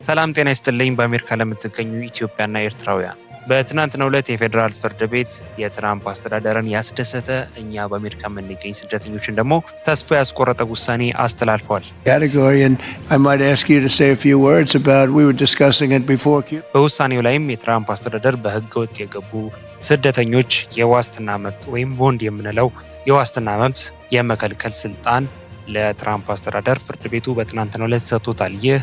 ሰላም ጤና ይስጥልኝ። በአሜሪካ ለምትገኙ ኢትዮጵያና ኤርትራውያን በትናንትናው ዕለት የፌዴራል ፍርድ ቤት የትራምፕ አስተዳደርን ያስደሰተ እኛ በአሜሪካ የምንገኝ ስደተኞችን ደግሞ ተስፋ ያስቆረጠ ውሳኔ አስተላልፈዋል። በውሳኔው ላይም የትራምፕ አስተዳደር በህገወጥ የገቡ ስደተኞች የዋስትና መብት ወይም ቦንድ የምንለው የዋስትና መብት የመከልከል ስልጣን ለትራምፕ አስተዳደር ፍርድ ቤቱ በትናንትናው ዕለት ሰጥቶታል። ይህ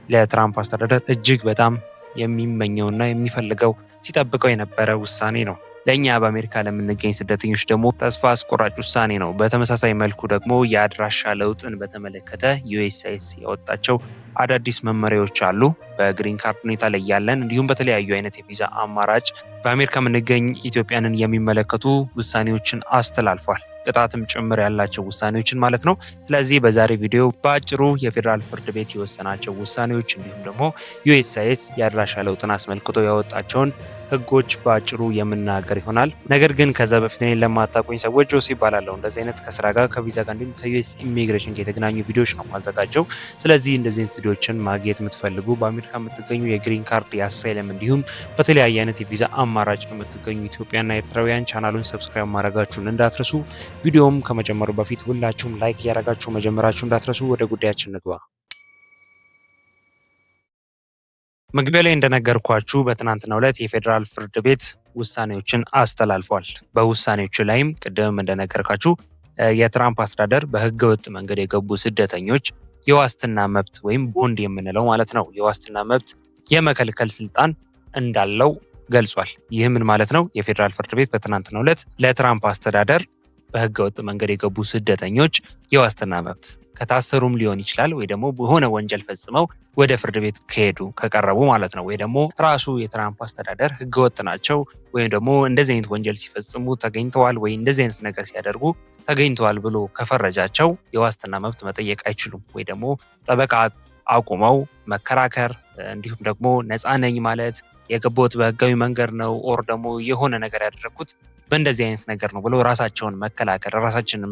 ለትራምፕ አስተዳደር እጅግ በጣም የሚመኘውና የሚፈልገው ሲጠብቀው የነበረ ውሳኔ ነው። ለእኛ በአሜሪካ ለምንገኝ ስደተኞች ደግሞ ተስፋ አስቆራጭ ውሳኔ ነው። በተመሳሳይ መልኩ ደግሞ የአድራሻ ለውጥን በተመለከተ ዩኤስሲአይኤስ ያወጣቸው አዳዲስ መመሪያዎች አሉ። በግሪን ካርድ ሁኔታ ላይ ያለን እንዲሁም በተለያዩ አይነት የቪዛ አማራጭ በአሜሪካ የምንገኝ ኢትዮጵያንን የሚመለከቱ ውሳኔዎችን አስተላልፏል። ቅጣትም ጭምር ያላቸው ውሳኔዎችን ማለት ነው። ስለዚህ በዛሬ ቪዲዮ በአጭሩ የፌዴራል ፍርድ ቤት የወሰናቸው ውሳኔዎች እንዲሁም ደግሞ ዩኤስሲአይኤስ የአድራሻ ለውጥን አስመልክቶ ያወጣቸውን ህጎች በአጭሩ የምናገር ይሆናል። ነገር ግን ከዛ በፊት እኔን ለማታውቁኝ ሰዎች ጆሲ ይባላለሁ። እንደዚህ አይነት ከስራ ጋር ከቪዛ ጋር እንዲሁም ከዩኤስ ኢሚግሬሽን ጋር የተገናኙ ቪዲዮዎች ነው ማዘጋጀው። ስለዚህ እንደዚህ አይነት ቪዲዮዎችን ማግኘት የምትፈልጉ በአሜሪካ የምትገኙ የግሪን ካርድ የአሳይለም እንዲሁም በተለያየ አይነት የቪዛ አማራጭ የምትገኙ ኢትዮጵያና ኤርትራውያን ቻናሉን ሰብስክራይብ ማድረጋችሁን እንዳትረሱ። ቪዲዮም ከመጀመሩ በፊት ሁላችሁም ላይክ እያደረጋችሁ መጀመራችሁ እንዳትረሱ። ወደ ጉዳያችን ንግባ። መግቢያ ላይ እንደነገርኳችሁ በትናንትናው ዕለት የፌዴራል ፍርድ ቤት ውሳኔዎችን አስተላልፏል። በውሳኔዎቹ ላይም ቅድም እንደነገርኳችሁ የትራምፕ አስተዳደር በህገወጥ መንገድ የገቡ ስደተኞች የዋስትና መብት ወይም ቦንድ የምንለው ማለት ነው የዋስትና መብት የመከልከል ስልጣን እንዳለው ገልጿል። ይህ ምን ማለት ነው? የፌዴራል ፍርድ ቤት በትናንትናው ዕለት ለትራምፕ አስተዳደር በህገወጥ መንገድ የገቡ ስደተኞች የዋስትና መብት ከታሰሩም ሊሆን ይችላል ወይ ደግሞ በሆነ ወንጀል ፈጽመው ወደ ፍርድ ቤት ከቀረቡ ማለት ነው ወይ ደግሞ ራሱ የትራምፕ አስተዳደር ህገወጥ ናቸው ወይም ደግሞ እንደዚህ አይነት ወንጀል ሲፈጽሙ ተገኝተዋል ወይ እንደዚህ አይነት ነገር ሲያደርጉ ተገኝተዋል ብሎ ከፈረጃቸው የዋስትና መብት መጠየቅ አይችሉም ወይ ደግሞ ጠበቃ አቁመው መከራከር እንዲሁም ደግሞ ነፃ ነኝ ማለት የገባሁት በህጋዊ መንገድ ነው ኦር ደግሞ የሆነ ነገር ያደረኩት በእንደዚህ አይነት ነገር ነው ብሎ ራሳችንን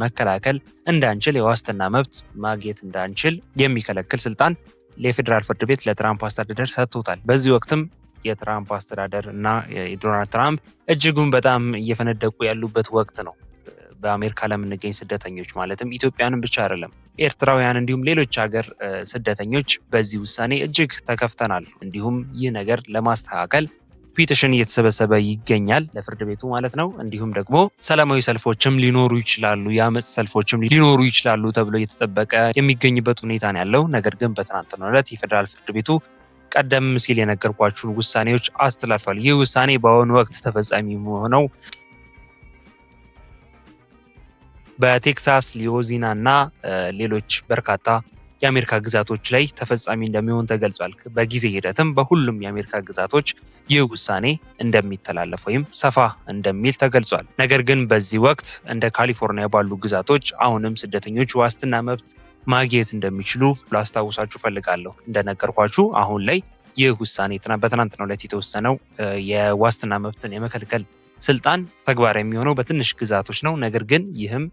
መከላከል እንዳንችል የዋስትና መብት ማግኘት እንዳንችል የሚከለክል ስልጣን የፌዴራል ፍርድ ቤት ለትራምፕ አስተዳደር ሰጥቶታል። በዚህ ወቅትም የትራምፕ አስተዳደር እና የዶናልድ ትራምፕ እጅጉን በጣም እየፈነደቁ ያሉበት ወቅት ነው። በአሜሪካ ለምንገኝ ስደተኞች ማለትም ኢትዮጵያንም ብቻ አይደለም ኤርትራውያን እንዲሁም ሌሎች ሀገር ስደተኞች በዚህ ውሳኔ እጅግ ተከፍተናል። እንዲሁም ይህ ነገር ለማስተካከል ፒቲሽን እየተሰበሰበ ይገኛል ለፍርድ ቤቱ ማለት ነው። እንዲሁም ደግሞ ሰላማዊ ሰልፎችም ሊኖሩ ይችላሉ፣ የአመፅ ሰልፎችም ሊኖሩ ይችላሉ ተብሎ እየተጠበቀ የሚገኝበት ሁኔታ ነው ያለው። ነገር ግን በትናንትናው ዕለት የፌዴራል ፍርድ ቤቱ ቀደም ሲል የነገርኳችሁን ውሳኔዎች አስተላልፏል። ይህ ውሳኔ በአሁኑ ወቅት ተፈጻሚ የሚሆነው በቴክሳስ፣ ሉዊዚያና እና ሌሎች በርካታ የአሜሪካ ግዛቶች ላይ ተፈጻሚ እንደሚሆን ተገልጿል። በጊዜ ሂደትም በሁሉም የአሜሪካ ግዛቶች ይህ ውሳኔ እንደሚተላለፍ ወይም ሰፋ እንደሚል ተገልጿል። ነገር ግን በዚህ ወቅት እንደ ካሊፎርኒያ ባሉ ግዛቶች አሁንም ስደተኞች ዋስትና መብት ማግኘት እንደሚችሉ ላስታውሳችሁ ፈልጋለሁ። እንደነገርኳችሁ አሁን ላይ ይህ ውሳኔ በትናንትናው ዕለት የተወሰነው የዋስትና መብትን የመከልከል ስልጣን ተግባራዊ የሚሆነው በትንሽ ግዛቶች ነው። ነገር ግን ይህም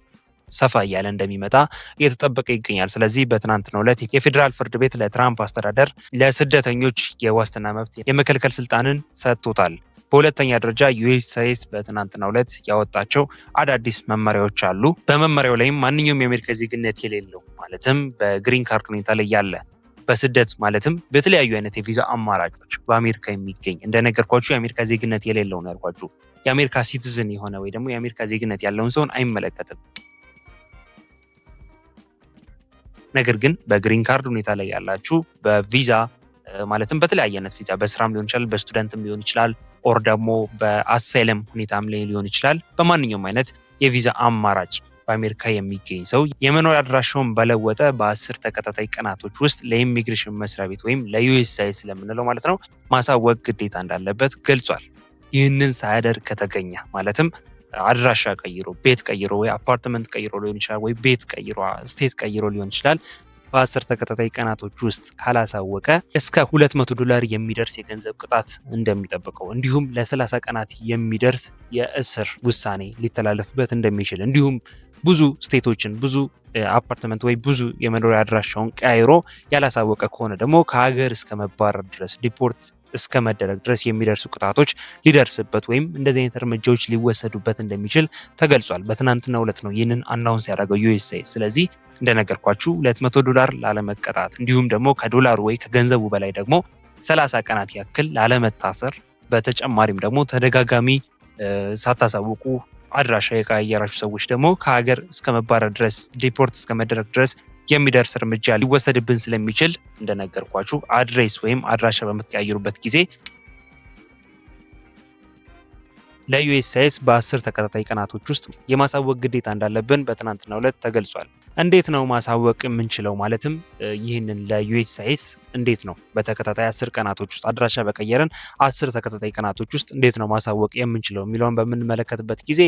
ሰፋ እያለ እንደሚመጣ እየተጠበቀ ይገኛል። ስለዚህ በትናንትናው ዕለት የፌዴራል ፍርድ ቤት ለትራምፕ አስተዳደር ለስደተኞች የዋስትና መብት የመከልከል ስልጣንን ሰጥቶታል። በሁለተኛ ደረጃ ዩኤስሲአይኤስ በትናንትናው ዕለት ያወጣቸው አዳዲስ መመሪያዎች አሉ። በመመሪያው ላይም ማንኛውም የአሜሪካ ዜግነት የሌለው ማለትም በግሪን ካርድ ሁኔታ ላይ ያለ በስደት ማለትም በተለያዩ አይነት የቪዛ አማራጮች በአሜሪካ የሚገኝ እንደነገርኳችሁ የአሜሪካ ዜግነት የሌለው ነው ያልኳችሁ። የአሜሪካ ሲቲዝን የሆነ ወይ ደግሞ የአሜሪካ ዜግነት ያለውን ሰውን አይመለከትም። ነገር ግን በግሪን ካርድ ሁኔታ ላይ ያላችሁ በቪዛ ማለትም በተለያየ አይነት ቪዛ በስራም ሊሆን ይችላል፣ በስቱደንትም ሊሆን ይችላል፣ ኦር ደግሞ በአሳይለም ሁኔታም ላይ ሊሆን ይችላል። በማንኛውም አይነት የቪዛ አማራጭ በአሜሪካ የሚገኝ ሰው የመኖሪያ አድራሻውን በለወጠ በ10 ተከታታይ ቀናቶች ውስጥ ለኢሚግሬሽን መስሪያ ቤት ወይም ለዩኤስሲአይኤስ ስለምንለው ማለት ነው ማሳወቅ ግዴታ እንዳለበት ገልጿል። ይህንን ሳያደርግ ከተገኘ ማለትም አድራሻ ቀይሮ ቤት ቀይሮ ወይ አፓርትመንት ቀይሮ ሊሆን ይችላል ወይ ቤት ቀይሮ ስቴት ቀይሮ ሊሆን ይችላል በ10 ተከታታይ ቀናቶች ውስጥ ካላሳወቀ እስከ $200 የሚደርስ የገንዘብ ቅጣት እንደሚጠብቀው እንዲሁም ለ30 ቀናት የሚደርስ የእስር ውሳኔ ሊተላለፍበት እንደሚችል እንዲሁም ብዙ ስቴቶችን ብዙ አፓርትመንት ወይ ብዙ የመኖሪያ አድራሻውን ቀያይሮ ያላሳወቀ ከሆነ ደግሞ ከሀገር እስከ መባረር ድረስ ዲፖርት እስከ መደረግ ድረስ የሚደርሱ ቅጣቶች ሊደርስበት ወይም እንደዚህ አይነት እርምጃዎች ሊወሰዱበት እንደሚችል ተገልጿል። በትናንትናው ዕለት ነው ይህንን አናውንስ ያደረገው ዩኤስኤ። ስለዚህ እንደነገርኳችሁ $200 ላለመቀጣት እንዲሁም ደግሞ ከዶላሩ ወይ ከገንዘቡ በላይ ደግሞ 30 ቀናት ያክል ላለመታሰር፣ በተጨማሪም ደግሞ ተደጋጋሚ ሳታሳውቁ አድራሻ የቀያየራችሁ ሰዎች ደግሞ ከሀገር እስከ መባረር ድረስ ዲፖርት እስከ መደረግ ድረስ የሚደርስ እርምጃ ሊወሰድብን ስለሚችል እንደነገርኳችሁ አድሬስ ወይም አድራሻ በምትቀያየሩበት ጊዜ ለዩኤስሲአይኤስ በ10 ተከታታይ ቀናቶች ውስጥ የማሳወቅ ግዴታ እንዳለብን በትናንትናው ዕለት ተገልጿል። እንዴት ነው ማሳወቅ የምንችለው? ማለትም ይህንን ለዩኤስሲአይኤስ እንዴት ነው በተከታታይ 10 ቀናቶች ውስጥ አድራሻ በቀየረን 10 ተከታታይ ቀናቶች ውስጥ እንዴት ነው ማሳወቅ የምንችለው የሚለውን በምንመለከትበት ጊዜ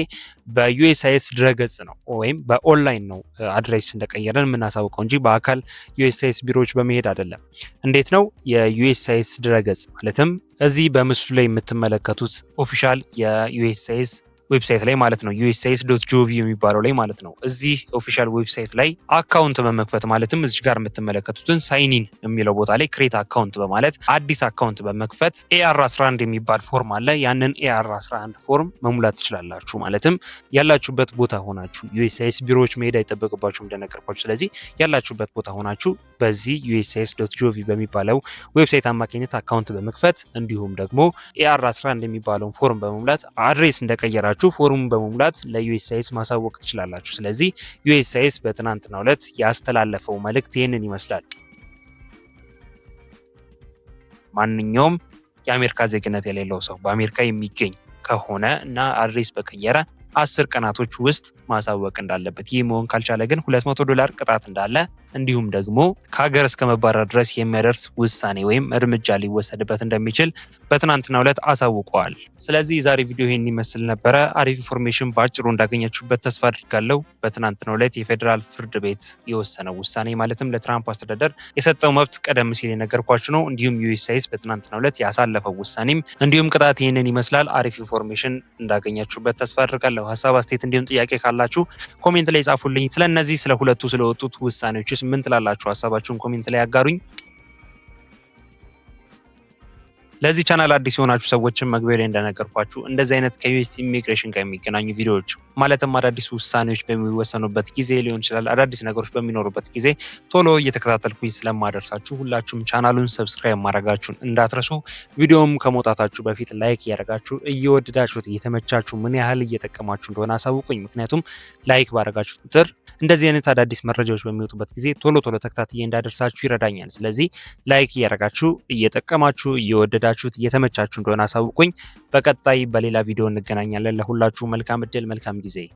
በዩኤስሲአይኤስ ድረገጽ ነው ወይም በኦንላይን ነው አድሬስ እንደቀየረን የምናሳውቀው እንጂ በአካል ዩኤስሲአይኤስ ቢሮዎች በመሄድ አይደለም። እንዴት ነው የዩኤስሲአይኤስ ድረገጽ? ማለትም እዚህ በምስሉ ላይ የምትመለከቱት ኦፊሻል የዩኤስሲአይኤስ ዌብሳይት ላይ ማለት ነው ussias.gov የሚባለው ላይ ማለት ነው። እዚህ ኦፊሻል ዌብሳይት ላይ አካውንት በመክፈት ማለትም እዚህ ጋር የምትመለከቱትን ሳይኒን የሚለው ቦታ ላይ ክሬት አካውንት በማለት አዲስ አካውንት በመክፈት AR11 የሚባል ፎርም አለ። ያንን AR11 ፎርም መሙላት ትችላላችሁ። ማለትም ያላችሁበት ቦታ ሆናችሁ ዩኤስሲአይኤስ ቢሮዎች መሄድ አይጠበቅባችሁም እንደነገርኳችሁ። ስለዚህ ያላችሁበት ቦታ ሆናችሁ በዚህ ussias.gov በሚባለው ዌብሳይት አማካኝነት አካውንት በመክፈት እንዲሁም ደግሞ AR11 የሚባለውን ፎርም በመሙላት አድሬስ እንደቀየራችሁ ፎርሙን በመሙላት ለዩኤስሲአይኤስ ማሳወቅ ትችላላችሁ። ስለዚህ ዩኤስሲአይኤስ በትናንትናው ዕለት ያስተላለፈው መልእክት ይህንን ይመስላል። ማንኛውም የአሜሪካ ዜግነት የሌለው ሰው በአሜሪካ የሚገኝ ከሆነ እና አድሬስ በቀየረ 10 ቀናቶች ውስጥ ማሳወቅ እንዳለበት፣ ይህ መሆን ካልቻለ ግን $200 ቅጣት እንዳለ እንዲሁም ደግሞ ከሀገር እስከ መባረር ድረስ የሚያደርስ ውሳኔ ወይም እርምጃ ሊወሰድበት እንደሚችል በትናንትናው ዕለት አሳውቀዋል። ስለዚህ የዛሬ ቪዲዮ ይህን ይመስል ነበረ። አሪፍ ኢንፎርሜሽን በአጭሩ እንዳገኛችሁበት ተስፋ አድርጋለሁ። በትናንትናው ዕለት የፌዴራል ፍርድ ቤት የወሰነው ውሳኔ ማለትም ለትራምፕ አስተዳደር የሰጠው መብት ቀደም ሲል የነገርኳችሁ ነው። እንዲሁም ዩኤስሲአይኤስ በትናንትናው ዕለት ያሳለፈው ውሳኔም እንዲሁም ቅጣት ይህንን ይመስላል። አሪፍ ኢንፎርሜሽን እንዳገኛችሁበት ተስፋ አድርጋለሁ። ሀሳብ አስተያየት፣ እንዲሁም ጥያቄ ካላችሁ ኮሜንት ላይ ጻፉልኝ። ስለነዚህ ስለ ሁለቱ ስለወጡት ውሳኔዎችስ ምን ትላላችሁ? ሀሳባችሁን ኮሜንት ላይ ያጋሩኝ። ለዚህ ቻናል አዲስ የሆናችሁ ሰዎችን መግቢያ ላይ እንደነገርኳችሁ እንደዚህ አይነት ከዩኤስ ኢሚግሬሽን ጋር የሚገናኙ ቪዲዮዎች ማለትም አዳዲስ ውሳኔዎች በሚወሰኑበት ጊዜ ሊሆን ይችላል፣ አዳዲስ ነገሮች በሚኖሩበት ጊዜ ቶሎ እየተከታተልኩኝ ስለማደርሳችሁ ሁላችሁም ቻናሉን ሰብስክራይብ ማድረጋችሁን እንዳትረሱ። ቪዲዮም ከመውጣታችሁ በፊት ላይክ እያደረጋችሁ እየወደዳችሁት እየተመቻችሁ ምን ያህል እየጠቀማችሁ እንደሆነ አሳውቁኝ። ምክንያቱም ላይክ ባደረጋችሁ ቁጥር እንደዚህ አይነት አዳዲስ መረጃዎች በሚወጡበት ጊዜ ቶሎ ተከታትዬ እንዳደርሳችሁ ይረዳኛል። ስለዚህ ላይክ እያደረጋችሁ እየጠቀማችሁ እየወደዳችሁት እየተመቻችሁ እንደሆነ አሳውቁኝ። በቀጣይ በሌላ ቪዲዮ እንገናኛለን። ለሁላችሁ መልካም እድል፣ መልካም ጊዜ።